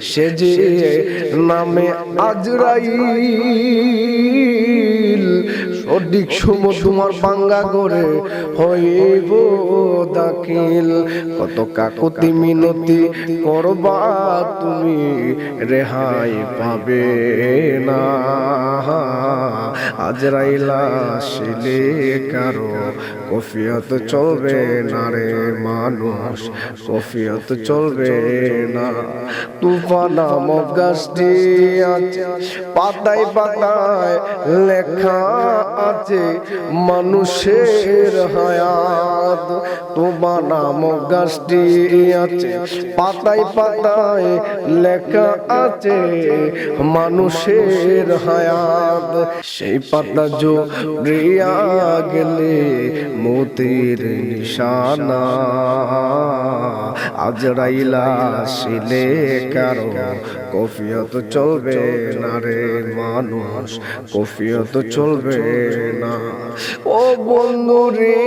সে যে নামে আজরাইল, সঠিক সময় তোমার বাঙ্গা করে হইব দাখিল। কত কাকুতি মিনতি করবা তুমি, রেহাই পাবে না। আজরাইল আসিলে কারো কফিয়ত চলবে না রে মানুষ, কফিয়ত চলবে না। তুফান নামক গাছটি আছে, পাতায় পাতায় লেখা আছে মানুষের হায়াত। তুফান নামক গাছটি আছে, পাতায় পাতায় লেখা আছে মানুষের হায়াত। সেই পাতা জড়িয়া গেলে মৌতের নিশানা। আজরাইল আসিলে কারো কফিয়ত চলবে না রে মানুষ, কফিয়ত চলবে না। ও বন্ধু রে